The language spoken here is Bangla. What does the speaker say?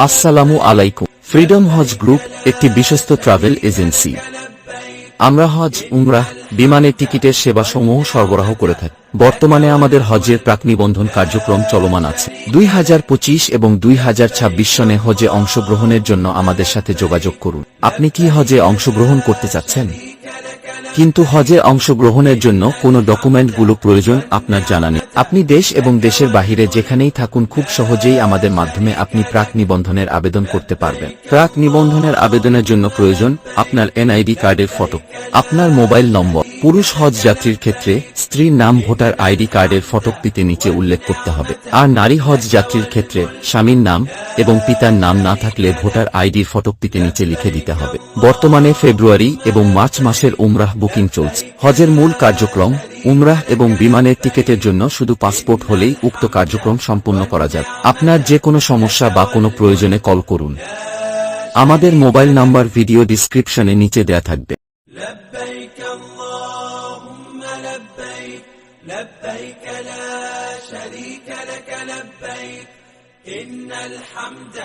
আসসালামু আলাইকুম। ফ্রিডম হজ গ্রুপ একটি বিশ্বস্ত ট্রাভেল এজেন্সি। আমরা হজ, উমরাহ, বিমানের টিকিটের সেবাসমূহ সরবরাহ করে থাকি। বর্তমানে আমাদের হজের প্রাক নিবন্ধন কার্যক্রম চলমান আছে। 2025 এবং 2026 সনে হজে অংশগ্রহণের জন্য আমাদের সাথে যোগাযোগ করুন। আপনি কি হজে অংশগ্রহণ করতে চাচ্ছেন, কিন্তু হজে অংশগ্রহণের জন্য কোনো ডকুমেন্টগুলো প্রয়োজন আপনার জানা নেই? আপনি দেশ এবং দেশের বাহিরে যেখানেই থাকুন খুব সহজেই আমাদের মাধ্যমে আপনি প্রাক নিবন্ধনের আবেদন করতে পারবেন। প্রাক নিবন্ধনের আবেদনের জন্য প্রয়োজন আপনার এনআইডি কার্ডের ফটো, আপনার মোবাইল নম্বর। পুরুষ হজ যাত্রীর ক্ষেত্রে স্ত্রীর নাম ভোটার আইডি কার্ডের ফটোকপিতে নিচে উল্লেখ করতে হবে। আর নারী হজ যাত্রীর ক্ষেত্রে স্বামীর নাম এবং পিতার নাম না থাকলে ভোটার আইডির ফটোকপিতে নিচে লিখে দিতে হবে। বর্তমানে ফেব্রুয়ারি এবং মার্চ মাসের উমরাহ বুকিং চলছে। হজের মূল কার্যক্রম উমরাহ এবং বিমানের টিকেটের জন্য শুধু পাসপোর্ট হলেই উক্ত কার্যক্রম সম্পূর্ণ করা যাবে। আপনার যে কোনো সমস্যা বা কোনো প্রয়োজনে কল করুন। আমাদের মোবাইল নাম্বার ভিডিও ডিসক্রিপশনে নিচে দেয়া থাকবে। لبيك لا شريك لك لبيك إن الحمد